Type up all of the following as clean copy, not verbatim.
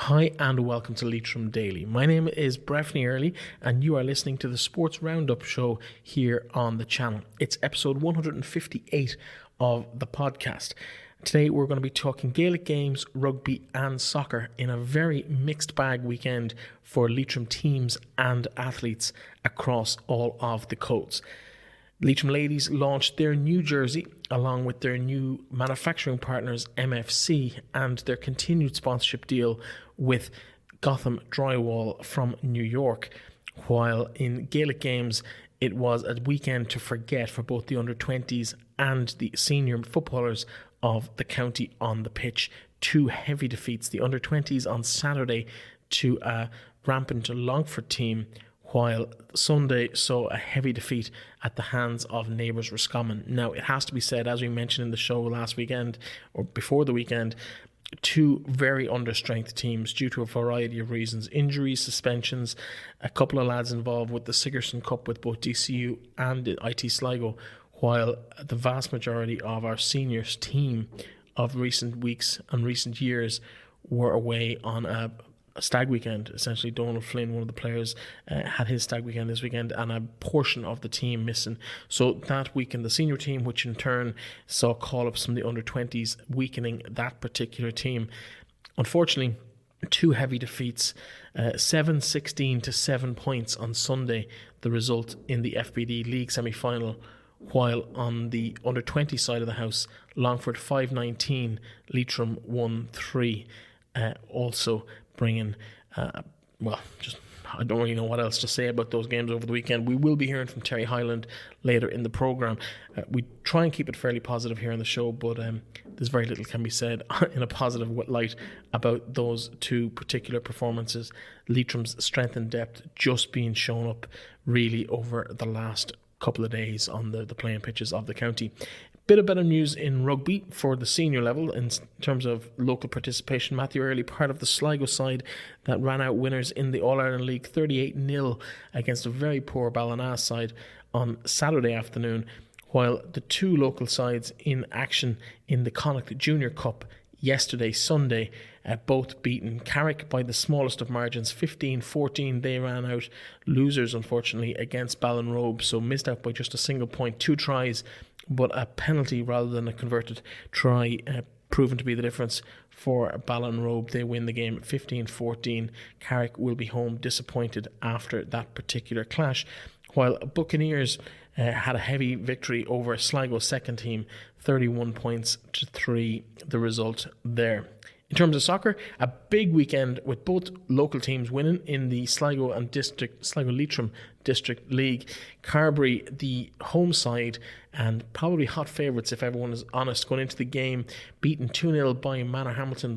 Hi and welcome to Leitrim Daily. My name is Breifne Earley and you are listening to the Sports Roundup show here on the channel. It's episode 158 of the podcast. Today we're going to be talking Gaelic games, rugby and soccer in a very mixed bag weekend for Leitrim teams and athletes across all of the codes. Leitrim Ladies launched their new jersey along with their new manufacturing partners MFC and their continued sponsorship deal with Gotham Drywall from New York. While in Gaelic games, it was a weekend to forget for both the under-20s and the senior footballers of the county on the pitch. Two heavy defeats, the under-20s on Saturday to a rampant Longford team, while Sunday saw a heavy defeat at the hands of neighbours Roscommon. Now, it has to be said, as we mentioned in the show last weekend, or before the weekend, two very understrength teams due to a variety of reasons. Injuries, suspensions, a couple of lads involved with the Sigerson Cup with both DCU and IT Sligo, while the vast majority of our seniors team of recent weeks and recent years were away on a stag weekend. Essentially, Donald Flynn, one of the players, had his stag weekend this weekend and a portion of the team missing. So that weekend, the senior team, which in turn saw call-ups from the under-20s, weakening that particular team. Unfortunately, two heavy defeats, 7-16 to 7 points on Sunday, the result in the FBD League Semi Final. While on the under-20 side of the house, Longford 5-19, Leitrim 1-3, also bringing, I don't really know what else to say about those games over the weekend. We will be hearing from Terry Hyland later in the programme. We try and keep it fairly positive here on the show, but there's very little can be said in a positive light about those two particular performances. Leitrim's strength and depth just being shown up really over the last couple of days on the playing pitches of the county. Bit of better news in rugby for the senior level in terms of local participation. Matthew Earley, part of the Sligo side that ran out winners in the All-Ireland League 38-0 against a very poor Ballina side on Saturday afternoon, while the two local sides in action in the Connacht Junior Cup yesterday, Sunday, both beaten Carrick by the smallest of margins, 15-14. They ran out losers, unfortunately, against Ballinrobe, so missed out by just a single point, 2 tries, but a penalty rather than a converted try proven to be the difference for Ballinrobe. They win the game 15-14. Carrick will be home disappointed after that particular clash, while Buccaneers had a heavy victory over Sligo's second team, 31 points to 3, the result there. In terms of soccer, a big weekend with both local teams winning in the Sligo Leitrim District League. Carbury, the home side, and probably hot favourites if everyone is honest, going into the game, beaten 2-0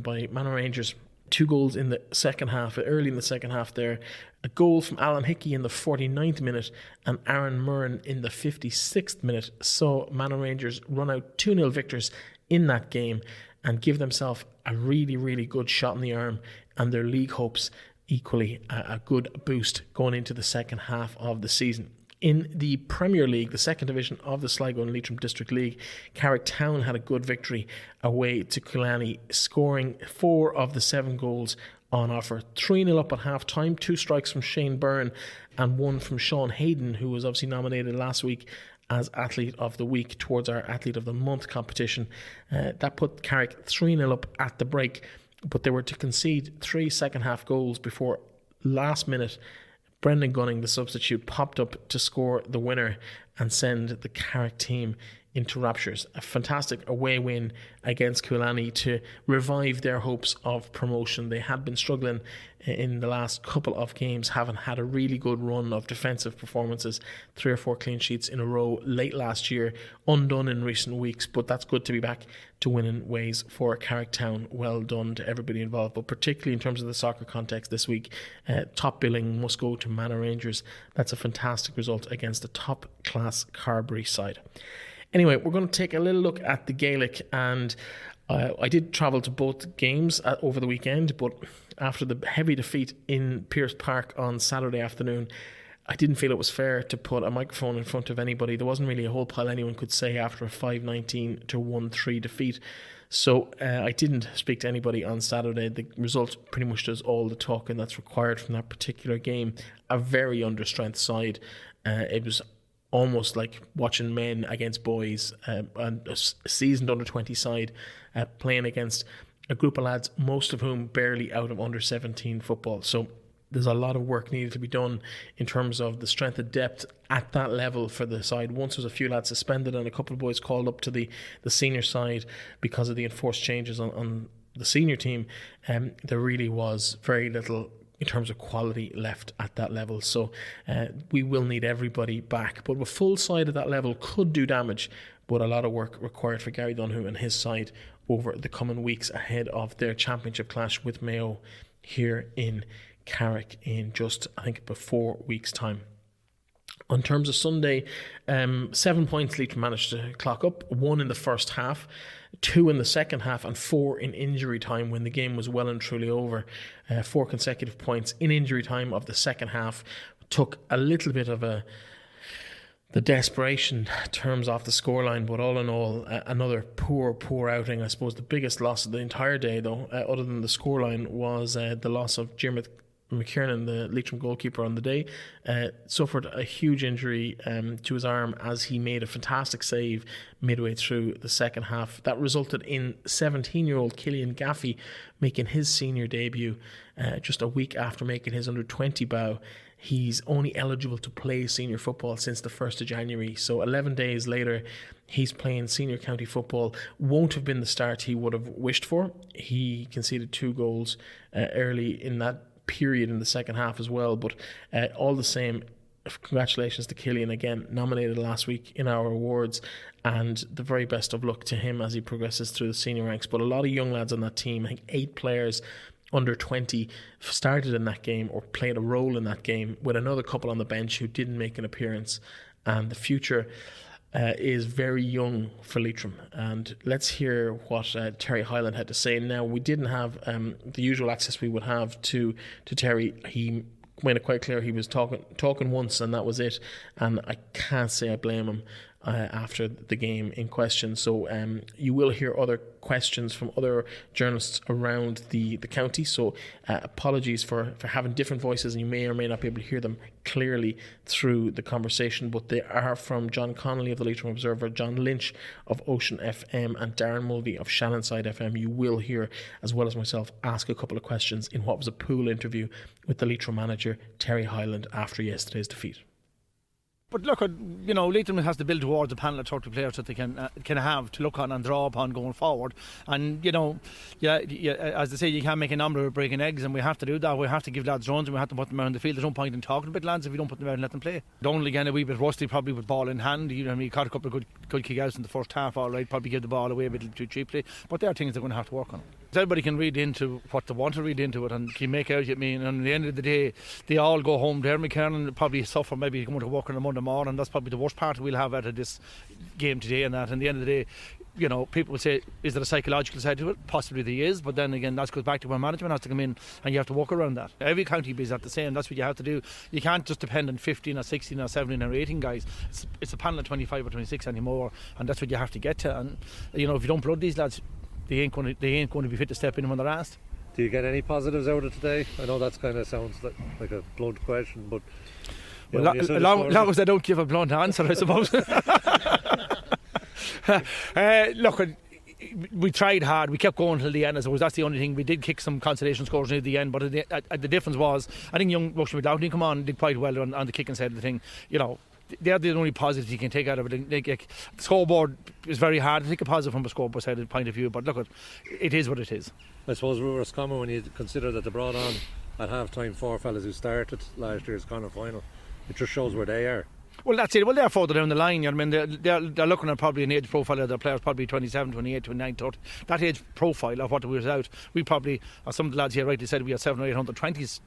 by Manor Rangers. 2 goals in the second half, early in the second half there. A goal from Alan Hickey in the 49th minute and Aaron Murren in the 56th minute saw Manor Rangers run out 2-0 victors in that game and give themselves a really, really good shot in the arm, and their league hopes equally a good boost going into the second half of the season. In the Premier League, the second division of the Sligo and Leitrim District League, Carrick Town had a good victory away to Killarney, scoring 4 of the 7 goals on offer. 3-0 up at half-time, 2 strikes from Shane Byrne and 1 from Sean Hayden, who was obviously nominated last week as Athlete of the Week towards our Athlete of the Month competition. That put Carrick 3-0 up at the break, but they were to concede 3 second-half goals before last minute Brendan Gunning, the substitute, popped up to score the winner and send the Carrick team into raptures. A fantastic away win against Killarney to revive their hopes of promotion. They had been struggling in the last couple of games, having had a really good run of defensive performances, 3 or 4 clean sheets in a row late last year, undone in recent weeks, but that's good to be back to winning ways for Carrick Town. Well done to everybody involved, but particularly in terms of the soccer context this week, top billing must go to Manor Rangers. That's a fantastic result against a top class Carbury side. Anyway, we're going to take a little look at the Gaelic, and I did travel to both games over the weekend, but after the heavy defeat in Pearse Park on Saturday afternoon, I didn't feel it was fair to put a microphone in front of anybody. There wasn't really a whole pile anyone could say after a 5-19 to 1-3 defeat. So I didn't speak to anybody on Saturday. The result pretty much does all the talking that's required from that particular game. A very understrength side. It was almost like watching men against boys, and a seasoned under-20 side playing against a group of lads, most of whom barely out of under-17 football. So there's a lot of work needed to be done in terms of the strength and depth at that level for the side. Once there was a few lads suspended and a couple of boys called up to the senior side because of the enforced changes on the senior team, there really was very little in terms of quality left at that level. So we will need everybody back. But a full side at that level could do damage, but a lot of work required for Gary Donoghue and his side over the coming weeks ahead of their championship clash with Mayo here in Carrick in just, I think, about 4 weeks' time. In terms of Sunday, 7 points Leitrim managed to clock up, 1 in the first half, 2 in the second half, and 4 in injury time when the game was well and truly over. 4 consecutive points in injury time of the second half. Took a little bit of the desperation terms off the scoreline, but all in all, another poor outing. I suppose the biggest loss of the entire day, though, other than the scoreline, was the loss of Diarmuid McKiernan, the Leitrim goalkeeper on the day. Suffered a huge injury to his arm as he made a fantastic save midway through the second half. That resulted in 17-year-old Killian Gaffey making his senior debut just a week after making his under-20 bow. He's only eligible to play senior football since the 1st of January. So 11 days later, he's playing senior county football. Won't have been the start he would have wished for. He conceded 2 goals early in that period in the second half as well. But all the same, congratulations to Killian again, nominated last week in our awards, and the very best of luck to him as he progresses through the senior ranks. But a lot of young lads on that team, I think 8 players under 20 started in that game or played a role in that game, with another couple on the bench who didn't make an appearance. And the future is very young for Leitrim. And let's hear what Terry Hyland had to say. Now, we didn't have the usual access we would have to Terry. He made it quite clear he was talking once, and that was it. And I can't say I blame him after the game in question. So you will hear other questions from other journalists around the county. So apologies for having different voices, and you may or may not be able to hear them clearly through the conversation. But they are from John Connolly of the Leitrim Observer, John Lynch of Ocean FM, and Darren Mulvey of Shannonside FM. You will hear, as well as myself, ask a couple of questions in what was a pool interview with the Leitrim manager Terry Hyland after yesterday's defeat. But look, Leitrim has to build towards a panel of 30 players that they can have to look on and draw upon going forward. And, as they say, you can't make a number of breaking eggs, and we have to do that. We have to give lads runs, and we have to put them around the field. There's no point in talking about lads if we don't put them out and let them play. Donald, again, a wee bit rusty, probably with ball in hand. He caught a couple of good kick-outs in the first half, all right. Probably give the ball away a bit too cheaply. But there are things they're going to have to work on. Everybody can read into what they want to read into it and can make out, and at the end of the day, they all go home there. McKernan probably suffer maybe going to work on a Monday morning, and that's probably the worst part we'll have out of this game today. And that, at the end of the day, people will say, is there a psychological side to it? Possibly there is, but then again, that goes back to where management has to come in, and you have to work around that. Every county is at the same. That's what you have to do. You can't just depend on 15 or 16 or 17 or 18 guys. It's a panel of 25 or 26 anymore, and that's what you have to get to. And if you don't blood these lads, they ain't going to be fit to step in when they're asked. Do you get any positives out of today? I know that's kind of sounds like a blunt question, but as long as they don't give a blunt answer, I suppose. Look, we tried hard. We kept going till the end. I suppose that's the only thing. We did kick some consolation scores near the end, but the difference was, I think young Rushton McDonald come on and did quite well on the kicking side of the thing. They're the only positives you can take out of it. The scoreboard is very hard to take a positive from a scoreboard side point of view, but look, it is what it is. I suppose we were Roscommon, when you consider that they brought on at half time 4 fellas who started last year's Connacht final, it just shows where they are. Well, that's it. Well, they're further down the line. They're looking at probably an age profile of their players, probably 27, 28, 29, 30. That age profile of what we was out, we probably, as some of the lads here rightly said, we had 700 or 820s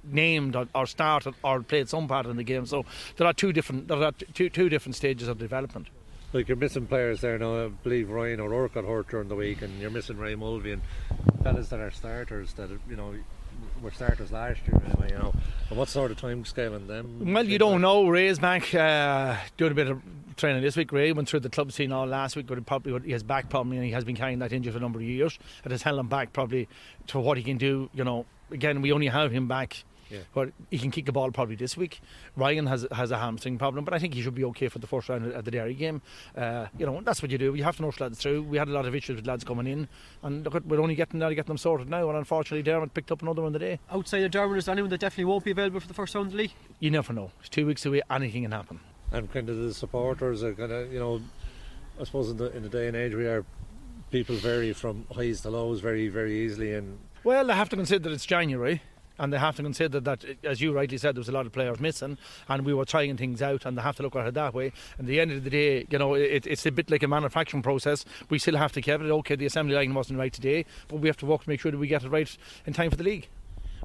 named or started or played some part in the game. So there are two different stages of development. Like, you're missing players there now. I believe Ryan O'Rourke got hurt during the week, and you're missing Ray Mulvey and fellas that are starters that were starters last year, anyway, you know. And what sort of time scale on them? Well, you don't know. Ray's back doing a bit of training this week. Ray went through the club scene all last week, but he has back problem, and he has been carrying that injury for a number of years. It has held him back probably to what he can do. You know, again, we only have him back. Yeah. But he can kick the ball probably this week. Ryan has a hamstring problem, but I think he should be okay for the first round at the Derry game. You know, that's what you do. You have to nurse lads through. We had a lot of issues with lads coming in, and look, we're only getting them sorted now. And unfortunately, Dermot picked up another one today. Outside of Dermot, is there anyone that definitely won't be available for the first round of the league? You never know. It's 2 weeks away. Anything can happen. And kind of the supporters are kind of, you know, I suppose in the day and age we are, people vary from highs to lows very, very easily. And well, they have to consider it's January. And they have to consider that, as you rightly said, there was a lot of players missing, and we were trying things out, and they have to look at it that way. And at the end of the day, you know, it's a bit like a manufacturing process. We still have to keep it. Okay, the assembly line wasn't right today, but we have to work to make sure that we get it right in time for the league.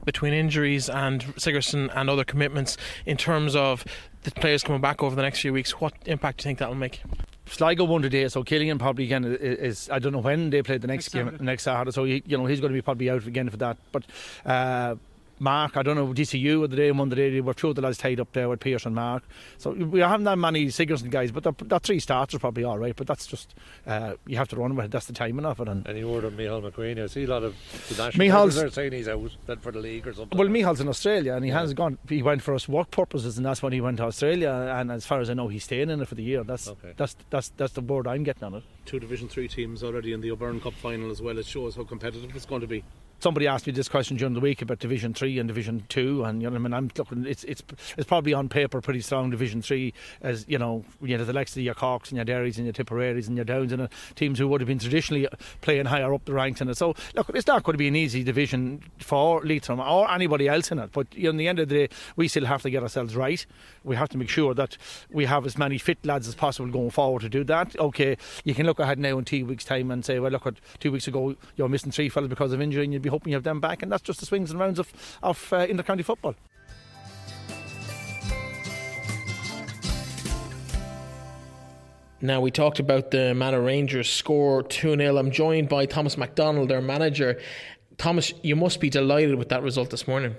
Between injuries and Sigerson and other commitments, in terms of the players coming back over the next few weeks, what impact do you think that will make? Sligo won today, so Killian probably again is I don't know when they play the next game next Saturday, so he's going to be probably out again for that. But Mark, I don't know, DCU the day, Monday day, they were two of the lads tied up there with Pierce and Mark. So we haven't that many Sigerson guys, but that three starts are probably all right. But that's just, you have to run with it, that's the timing of it. And any word on Micheál McQueen? I see a lot of the national players are saying he's out for the league or something. Well, Micheál's in Australia, and has gone. He went for us work purposes, and that's when he went to Australia. And as far as I know, he's staying in it for the year. That's the word I'm getting on it. Two Division 3 teams already in the O'Byrne Cup final as well. It shows how competitive it's going to be. Somebody asked me this question during the week about Division 3 and Division 2, and you know, I mean, I'm looking. It's probably on paper pretty strong. Division 3, as you know, the likes of your Corks and your Derrys and your Tipperaries and your Downs and teams who would have been traditionally playing higher up the ranks in it. So look, it's not going to be an easy division for Leitrim or anybody else in it. But you know, in the end of the day, we still have to get ourselves right. We have to make sure that we have as many fit lads as possible going forward to do that. Okay, you can look ahead now in 2 weeks' time and say, well, look, 2 weeks ago you're missing 3 fellas because of injury, and you'd be hoping you have them back, and that's just the swings and rounds of inter-county football. Now, we talked about the Manor Rangers score 2-0. I'm joined by Thomas McDonald, their manager. Thomas, you must be delighted with that result this morning.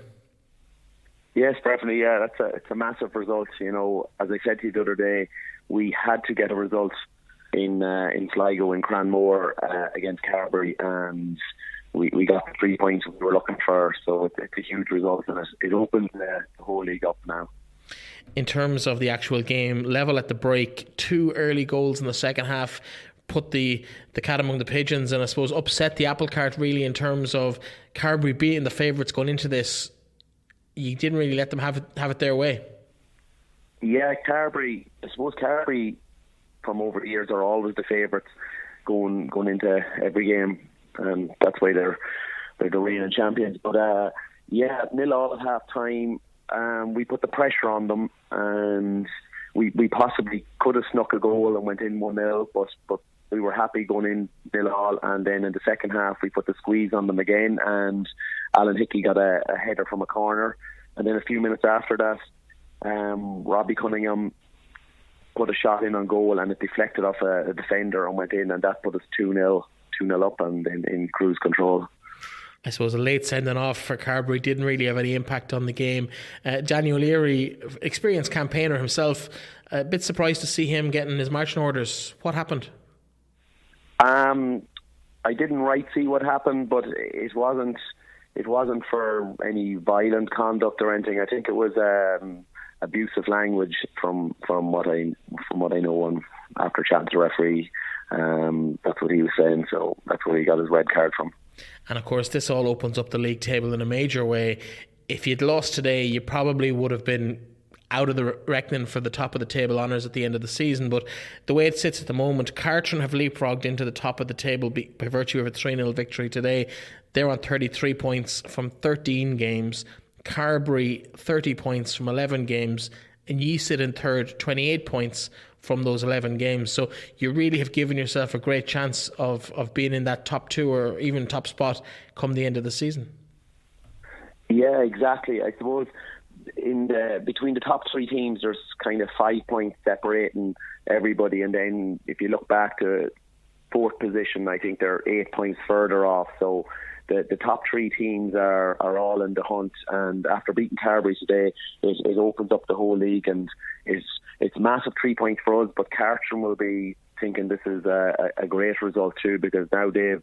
Yes, definitely. Yeah, it's a massive result. You know, as I said to you the other day, we had to get a result in Sligo, in Cranmore against Carbury, and we got the 3 points we were looking for. So it's a huge result, and it opens the whole league up now. In terms of the actual game, level at the break, 2 early goals in the second half put the cat among the pigeons, and I suppose upset the apple cart really in terms of Carbury being the favourites going into this. You didn't really let them have it their way. Yeah, Carbury, I suppose Carbury from over the years are always the favourites going into every game, and that's why they're the reigning champions. But 0-0 at half time. We put the pressure on them, and we possibly could have snuck a goal and went in 1-0, but we were happy going in 0-0. And then in the second half, we put the squeeze on them again, and Alan Hickey got a header from a corner. And then a few minutes after that, Robbie Cunningham put a shot in on goal, and it deflected off a defender and went in, and that put us 2-0 up and in cruise control. I suppose a late sending off for Carbury didn't really have any impact on the game. Daniel Leary, experienced campaigner himself, a bit surprised to see him getting his marching orders. What happened? I didn't see what happened, but it wasn't for any violent conduct or anything. I think it was abusive language from what I know, and after chatting to the referee, that's what he was saying. So that's where he got his red card from. And of course, this all opens up the league table in a major way. If you'd lost today, you probably would have been out of the reckoning for the top of the table honours at the end of the season. But the way it sits at the moment, Cartron have leapfrogged into the top of the table by virtue of a 3-0 victory today. They're on 33 points from 13 games. Carbury 30 points from 11 games. And ye sit in third, 28 points from those 11 games. So you really have given yourself a great chance of being in that top 2 or even top spot come the end of the season. Yeah, exactly. I suppose between the top 3 teams, there's kind of 5 points separating everybody. And then if you look back to fourth position. I think they're 8 points further off. So the top three teams are all in the hunt. And after beating Carbury today, it opens up the whole league, and it's massive 3 points for us. But Cartron will be thinking this is a great result too, because now they've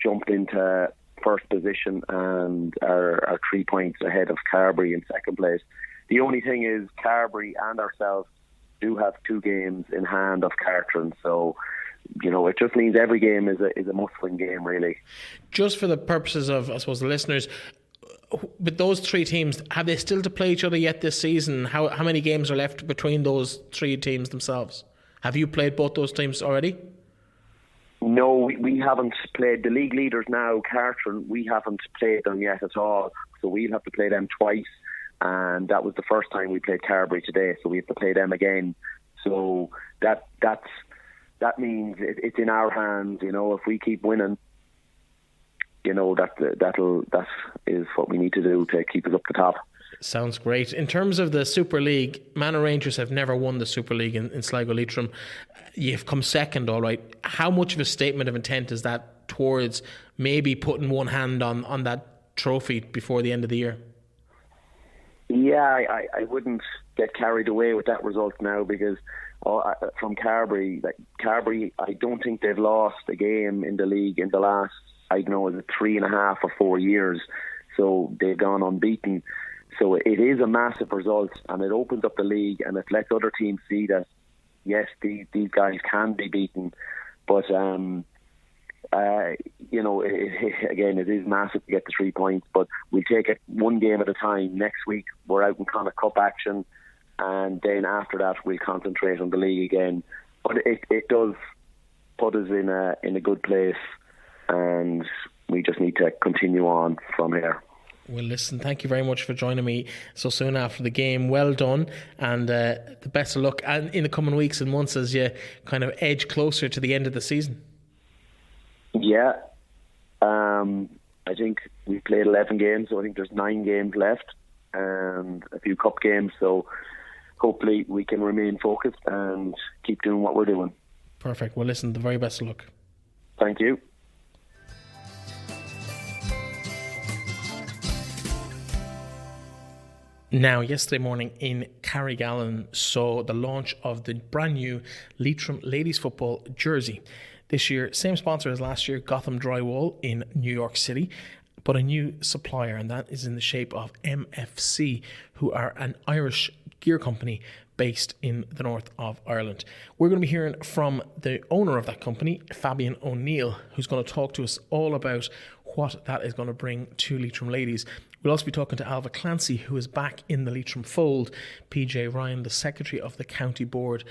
jumped into first position and are 3 points ahead of Carbury in second place. The only thing is Carbury and ourselves do have 2 games in hand of Cartron, so it just means every game is a must-win game, really. Just for the purposes of, I suppose, the listeners, with those 3 teams, have they still to play each other yet this season? How many games are left between those 3 teams themselves? Have you played both those teams already? No, we haven't played the league leaders now, Cartron. We haven't played them yet at all, so we'll have to play them twice. And that was the first time we played Carbury today, so we have to play them again. So that means it's in our hands. If we keep winning, that is what we need to do to keep us up the top. Sounds great. In terms of the Super League, Manor Rangers have never won the Super League in Sligo Leitrim. You've come second, all right. How much of a statement of intent is that towards maybe putting one hand on that trophy before the end of the year? Yeah, I wouldn't get carried away with that result now, because from Carbury, I don't think they've lost a game in the league in the last, is it 3.5 or 4 years. So they've gone unbeaten. So it is a massive result, and it opens up the league, and it lets other teams see that, yes, these guys can be beaten. But, again, it is massive to get the 3 points, but we'll take it one game at a time. Next week, we're out in Connacht Cup action, and then after that, we'll concentrate on the league again. But it does put us in a good place, and we just need to continue on from here. Well, listen, thank you very much for joining me so soon after the game. Well done, and the best of luck and in the coming weeks and months as you kind of edge closer to the end of the season. Yeah, I think we played 11 games, so I think there's 9 games left and a few cup games, so hopefully we can remain focused and keep doing what we're doing. Perfect. Well, listen, the very best of luck. Thank you. Now, yesterday morning in Carrigallen saw the launch of the brand new Leitrim Ladies Football jersey. This year, same sponsor as last year, Gotham Drywall in New York City, but a new supplier, and that is in the shape of MFC, who are an Irish gear company based in the north of Ireland. We're going to be hearing from the owner of that company, Fabian O'Neill, who's going to talk to us all about what that is going to bring to Leitrim Ladies. We'll also be talking to Alva Clancy, who is back in the Leitrim fold, PJ Ryan, the Secretary of the County Board,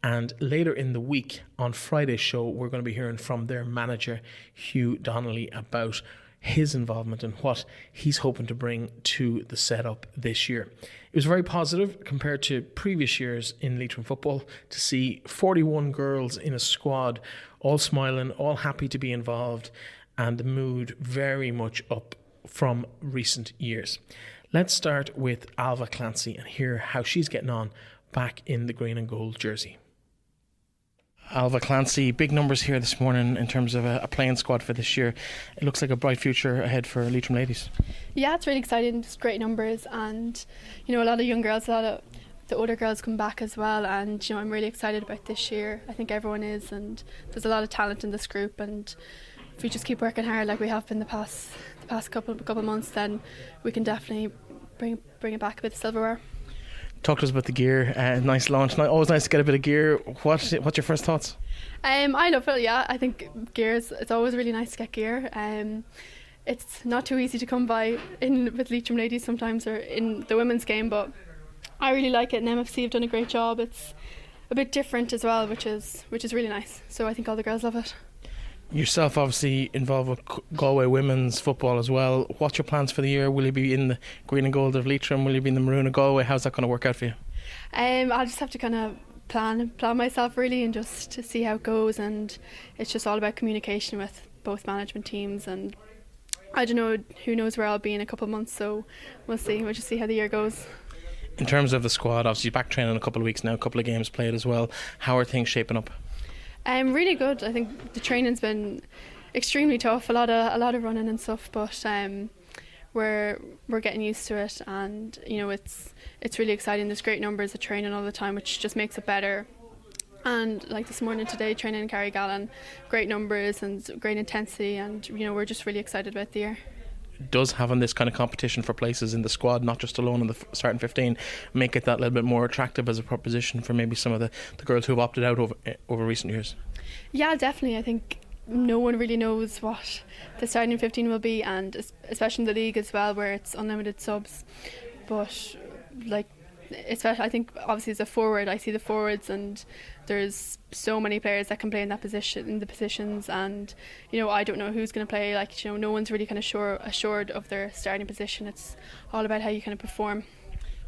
and later in the week, on Friday's show, we're going to be hearing from their manager, Hugh Donnelly, about his involvement and what he's hoping to bring to the setup this year. It was very positive compared to previous years in Leitrim football to see 41 girls in a squad, all smiling, all happy to be involved, and the mood very much up from recent years. Let's start with Alva Clancy and hear how she's getting on back in the green and gold jersey. Alva Clancy, big numbers here this morning in terms of a playing squad for this year. It looks like a bright future ahead for Leitrim Ladies. Yeah, it's really exciting. Just great numbers, and a lot of young girls, a lot of the older girls come back as well, and I'm really excited about this year. I think everyone is, and there's a lot of talent in this group, and if we just keep working hard like we have been the past couple months, then we can definitely bring it back a bit of silverware. Talk to us about the gear. Nice launch. Always nice to get a bit of gear. What's your first thoughts? I love it. Yeah, I think it's always really nice to get gear. It's not too easy to come by with Leitrim Ladies sometimes, or in the women's game, but I really like it, and MFC have done a great job. It's a bit different as well, which is really nice. So I think all the girls love it. Yourself obviously involved with Galway women's football as well. What's your plans for the year? Will you be in the green and gold of Leitrim? Will you be in the maroon of Galway? How's that going to work out for you? I'll just have to kind of plan myself really, and just to see how it goes, and it's just all about communication with both management teams, and I don't know, who knows where I'll be in a couple of months, so we'll just see how the year goes. In terms of the squad, obviously back training a couple of weeks now, a couple of games played as well. How are things shaping up? Really good. I think the training's been extremely tough. A lot of running and stuff, but we're getting used to it, and it's really exciting. There's great numbers of training all the time, which just makes it better. And like this morning today, training in Carrick, great numbers and great intensity, and we're just really excited about the year. Does having this kind of competition for places in the squad, not just alone in the starting 15, make it that little bit more attractive as a proposition for maybe some of the girls who have opted out over recent years? Yeah, definitely. I think no one really knows what the starting 15 will be, and especially in the league as well, where it's unlimited subs. But especially, I think obviously as a forward, I see the forwards, and there's so many players that can play in that position, in the positions, and I don't know who's going to play. No one's really kind of assured of their starting position. It's all about how you kind of perform.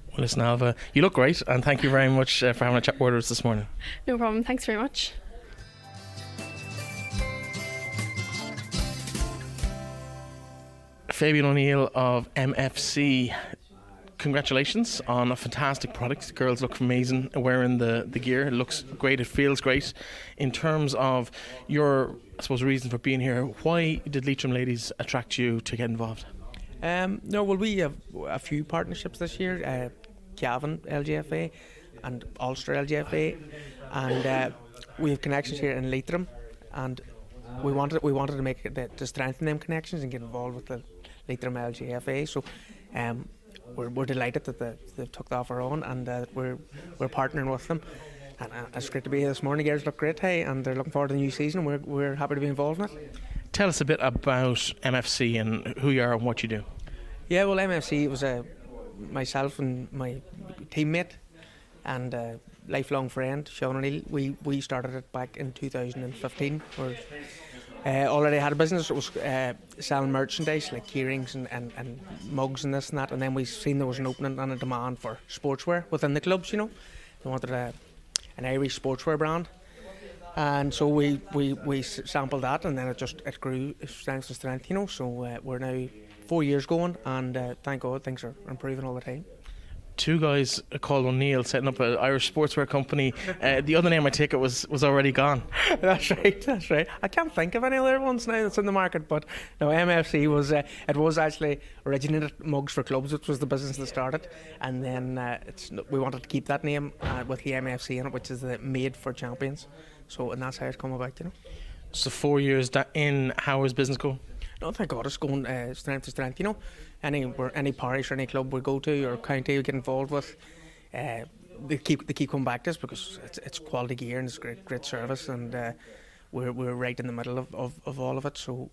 Well, listen, Alva, you look great, and thank you very much for having a chat with us this morning. No problem. Thanks very much. Fabian O'Neill of MFC, congratulations on a fantastic product. The girls look amazing wearing the gear. It looks great, it feels great. In terms of your, I suppose, reason for being here, why did Leitrim Ladies attract you to get involved? We have a few partnerships this year, Cavan LGFA and Ulster LGFA, and we have connections here in Leitrim, and we wanted to make it to strengthen them connections and get involved with the Leitrim LGFA. So we're delighted that they took the offer on, and we're partnering with them. And it's great to be here this morning. The girls look great, hey, and they're looking forward to the new season. We're happy to be involved in it. Tell us a bit about MFC and who you are and what you do. Yeah, well, MFC was myself and my teammate and lifelong friend, Sean O'Neill. We started it back in 2015. Already had a business. It was selling merchandise like keyrings and mugs and this and that, and then we seen there was an opening and a demand for sportswear within the clubs. They wanted an Irish sportswear brand, and so we sampled that, and then it grew strength to strength. So we're now 4 years going, and thank God things are improving all the time. Two guys called O'Neill setting up an Irish sportswear company. The other name, I take it, was already gone. That's right. I can't think of any other ones now that's in the market, but no, MFC was actually originated mugs for clubs, which was the business that started, and then we wanted to keep that name with the MFC in it, which is the Made for Champions. So, and that's how it's come about. So 4 years in, how is business going? No, thank God it's going strength to strength. Any parish or any club we go to or county we get involved with, they keep coming back to us because it's quality gear and it's great service, and we're right in the middle of all of it. So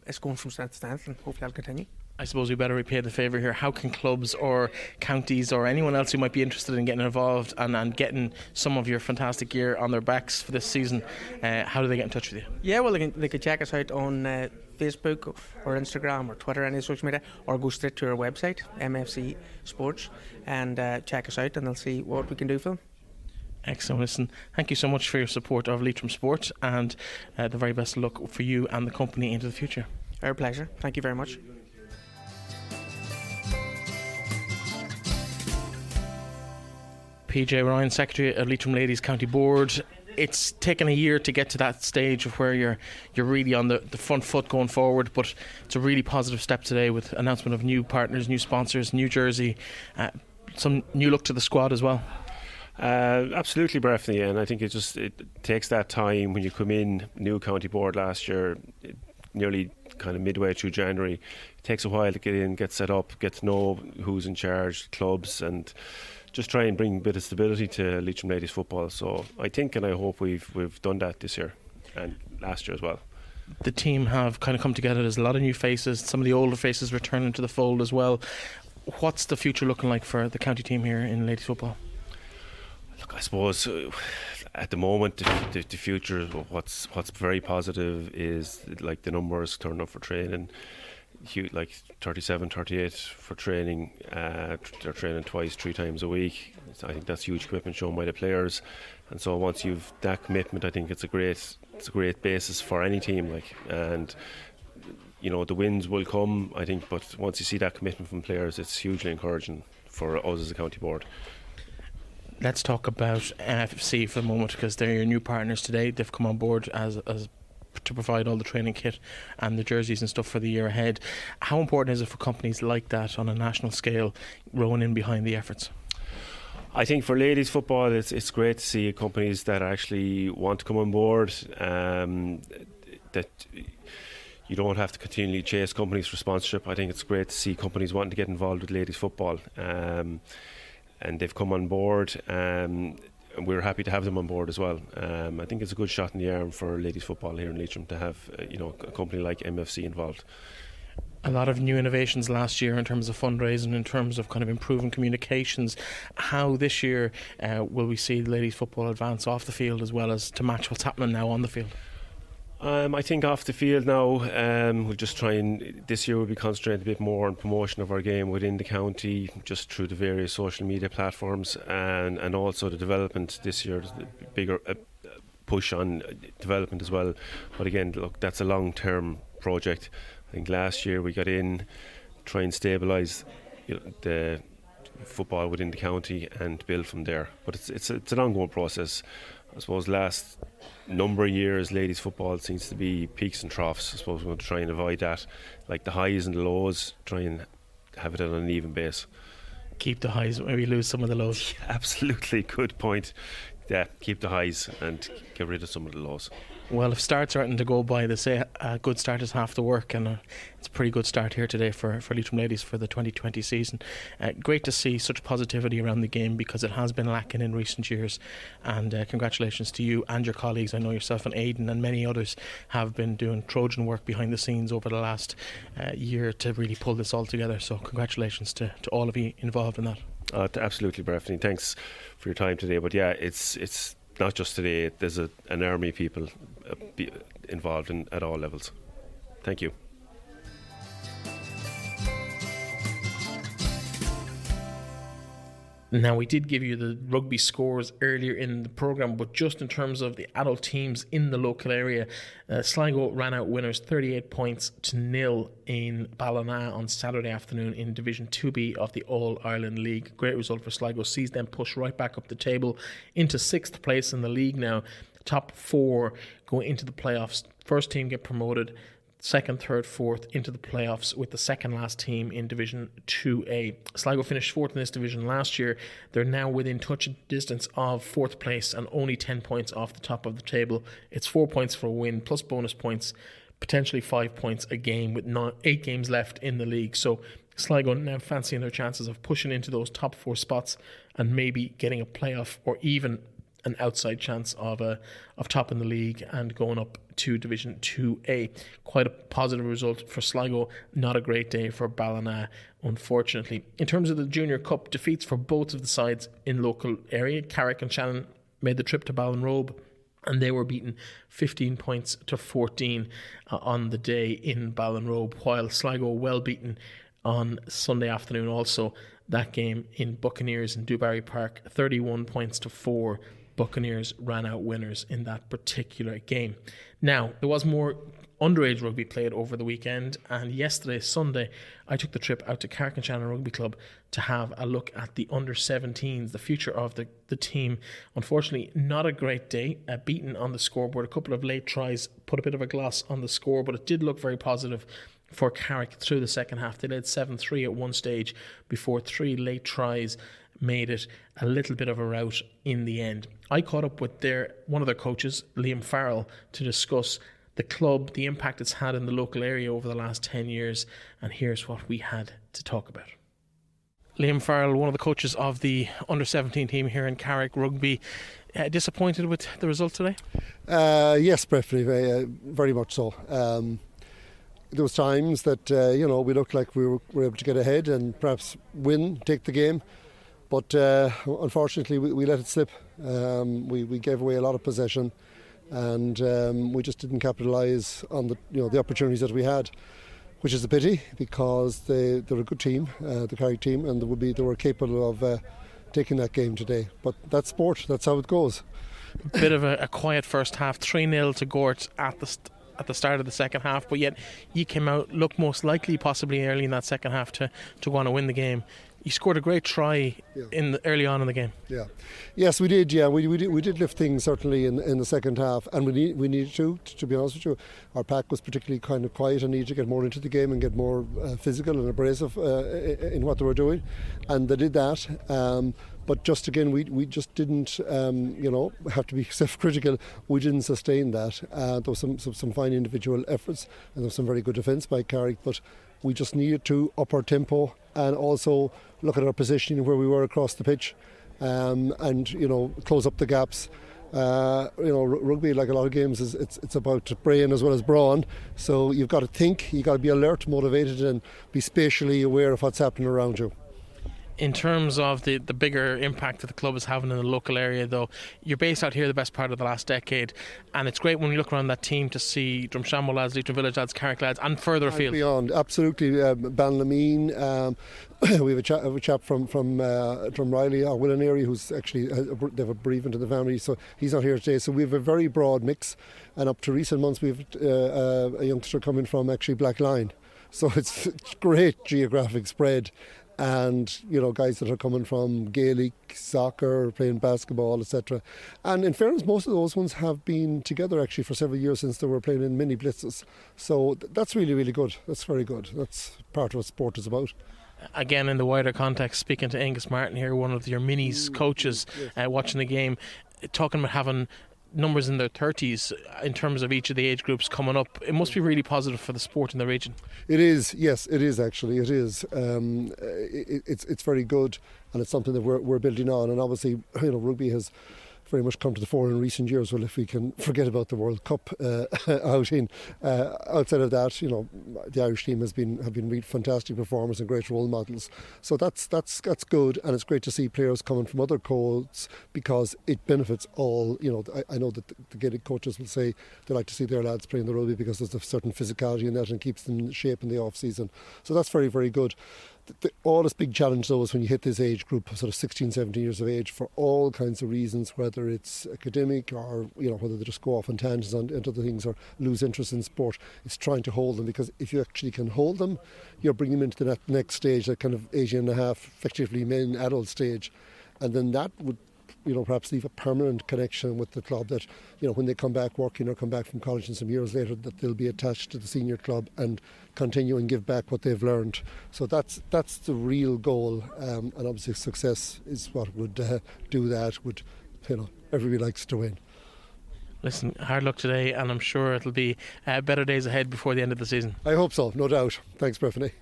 it's going from strength to strength, and hopefully that'll continue. I suppose we better repay the favour here. How can clubs or counties or anyone else who might be interested in getting involved and getting some of your fantastic gear on their backs for this season, how do they get in touch with you? Yeah, well, they can check us out on Facebook or Instagram or Twitter, any social media, or go straight to our website, MFC Sports, and check us out, and they'll see what we can do for them. Excellent. Listen, thank you so much for your support of Leitrim Sport, and the very best of luck for you and the company into the future. Our pleasure. Thank you very much. PJ Ryan, Secretary of Leitrim Ladies County Board. It's taken a year to get to that stage of where you're really on the front foot going forward, but it's a really positive step today with announcement of new partners, new sponsors, new jersey, some new look to the squad as well. Absolutely, Breifne, and I think it takes that time when you come in new county board last year, nearly kind of midway through January. It takes a while to get in, get set up, get to know who's in charge, clubs, and just try and bring a bit of stability to Leitrim Ladies football. So I think and I hope we've done that this year and last year as well. The team have kind of come together. There's a lot of new faces, some of the older faces returning to the fold as well. What's the future looking like for the county team here in ladies football? Look, I suppose at the moment the future, what's very positive is like the numbers turning up for training. Like 37, 38 for training. They're training three times a week. I think that's huge commitment shown by the players, and so once you've that commitment, I think it's a great basis for any team. And the wins will come, I think, but once you see that commitment from players, it's hugely encouraging for us as a county board. Let's talk about NFFC for a moment, because they're your new partners today. They've come on board as to provide all the training kit and the jerseys and stuff for the year ahead. How important is it for companies like that on a national scale rowing in behind the efforts? I think for ladies football, it's great to see companies that actually want to come on board. That you don't have to continually chase companies for sponsorship. I think it's great to see companies wanting to get involved with ladies football, and they've come on board. And we're happy to have them on board as well. I think it's a good shot in the arm for ladies football here in Leitrim to have a company like MFC involved. A lot of new innovations last year in terms of fundraising, in terms of kind of improving communications. How this year will we see ladies football advance off the field as well as to match what's happening now on the field? I think off the field now, we'll just try and this year we'll be concentrating a bit more on promotion of our game within the county, just through the various social media platforms, and also the development this year, the bigger push on development as well. But again, look, that's a long-term project. I think last year we got in, try and stabilise the football within the county and build from there. But it's an ongoing process. I suppose last number of years ladies football seems to be peaks and troughs. I suppose we're going to try and avoid that, like the highs and the lows, try and have it on an even base. Keep the highs, maybe lose some of the lows. Absolutely, good point. Yeah, keep the highs and get rid of some of the lows. Well, if starts starting to go by, they say a good start is half the work, and it's a pretty good start here today for Leitrim Ladies for the 2020 season. Great to see such positivity around the game, because it has been lacking in recent years, and congratulations to you and your colleagues. I know yourself and Aidan and many others have been doing Trojan work behind the scenes over the last year to really pull this all together, so congratulations to all of you involved in that. Absolutely, Breifne. Thanks for your time today. But yeah, it's not just today. There's an army of people involved at all levels. Thank you. Now, we did give you the rugby scores earlier in the programme, but just in terms of the adult teams in the local area, Sligo ran out winners 38 points to 0 in Ballina on Saturday afternoon in Division 2B of the All-Ireland League. Great result for Sligo, sees them push right back up the table into 6th place in the league now. Top 4 go into the playoffs. First team get promoted, second, third, fourth into the playoffs with the second last team in Division 2A. Sligo finished 4th in this division last year. They're now within touch distance of 4th place and only 10 points off the top of the table. It's 4 points for a win plus bonus points, potentially 5 points a game with 8 games left in the league. So Sligo now fancying their chances of pushing into those top 4 spots and maybe getting a playoff or even an outside chance of top in the league and going up to Division 2A. Quite a positive result for Sligo. Not a great day for Ballina, unfortunately. In terms of the Junior Cup, defeats for both of the sides in local area. Carrick and Shannon made the trip to Ballinrobe, and they were beaten 15 points to 14 on the day in Ballinrobe, while Sligo well beaten on Sunday afternoon also. That game in Buccaneers in Dewberry Park, 31 points to 4. Buccaneers ran out winners in that particular game. Now, there was more underage rugby played over the weekend, and yesterday, Sunday, I took the trip out to Carrick and Shannon Rugby Club to have a look at the under-17s, the future of the team. Unfortunately, not a great day, beaten on the scoreboard. A couple of late tries put a bit of a gloss on the score, but it did look very positive for Carrick through the second half. They led 7-3 at one stage before 3 late tries made it a little bit of a rout in the end. I caught up with one of their coaches, Liam Farrell, to discuss the club, the impact it's had in the local area over the last 10 years, and here's what we had to talk about. Liam Farrell, one of the coaches of the under-17 team here in Carrick Rugby. Disappointed with the result today? Yes, Breifne, very much so. There was times that we looked like we were able to get ahead and perhaps win, take the game. But unfortunately, we let it slip. We gave away a lot of possession, and we just didn't capitalise on the opportunities that we had, which is a pity because they're a good team, the Carrick team, and they were capable of taking that game today. But that's sport. That's how it goes. Bit of a quiet first half, 3-0 to Gort at the start of the second half, but yet you came out, looked most likely possibly early in that second half to go on and win the game. You scored a great try early on in the game. Yeah, yes, we did. Yeah, we did lift things certainly in the second half, and we needed to be honest with you. Our pack was particularly kind of quiet and needed to get more into the game and get more physical and abrasive in what they were doing, and they did that. But just again, we just didn't, have to be self-critical. We didn't sustain that. There was some fine individual efforts, and there was some very good defence by Carrick, but we just needed to up our tempo and also look at our positioning where we were across the pitch, and close up the gaps. Rugby, like a lot of games, it's about brain as well as brawn. So you've got to think, you've got to be alert, motivated, and be spatially aware of what's happening around you. In terms of the bigger impact that the club is having in the local area, though, you're based out here the best part of the last decade, and it's great when you look around that team to see Drumshanbo lads, Leitrim Village lads, Carrick lads, and further afield. Beyond, absolutely. Banlameen, we have a chap from Riley, or Willinary, who's actually they have a bereavement in the family, so he's not here today. So we have a very broad mix, and up to recent months we've a youngster coming from actually Blackline. So it's great geographic spread. And guys that are coming from Gaelic, soccer, playing basketball, etc. And in fairness, most of those ones have been together actually for several years since they were playing in mini blitzes. So that's really, really good. That's very good. That's part of what sport is about. Again, in the wider context, speaking to Angus Martin here, one of your minis coaches, watching the game, talking about having numbers in their 30s in terms of each of the age groups coming up. It must be really positive for the sport in the region. It is, yes, it is actually. It is. It's very good, and it's something that we're building on. And obviously, rugby has very much come to the fore in recent years. Well, if we can forget about the World Cup outing, outside of that, the Irish team have been really fantastic performers and great role models. So that's good, and it's great to see players coming from other codes because it benefits all. I know that the Gaelic coaches will say they like to see their lads playing the rugby because there's a certain physicality in that and keeps them in shape in the off season. So that's very, very good. All this big challenge though is when you hit this age group, sort of 16, 17 years of age, for all kinds of reasons, whether it's academic or whether they just go off on tangents into other things or lose interest in sport, it's trying to hold them, because if you actually can hold them, you're bringing them into the next stage, that kind of 18 and a half, effectively men adult stage, and then that would perhaps leave a permanent connection with the club, that when they come back working or come back from college and some years later, that they'll be attached to the senior club and continue and give back what they've learned. So that's the real goal, and obviously success is what would do that. Everybody likes to win. Listen, hard luck today, and I'm sure it'll be better days ahead before the end of the season. I hope so, no doubt. Thanks, Breifne.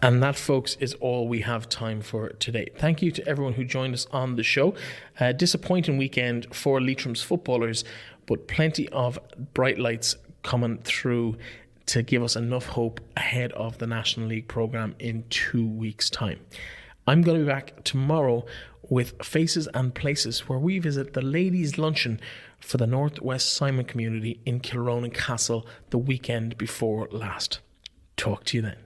And that, folks, is all we have time for today. Thank you to everyone who joined us on the show. A disappointing weekend for Leitrim's footballers, but plenty of bright lights coming through to give us enough hope ahead of the National League programme in 2 weeks' time. I'm going to be back tomorrow with Faces and Places, where we visit the Ladies' Luncheon for the Northwest Simon community in Kilronan Castle the weekend before last. Talk to you then.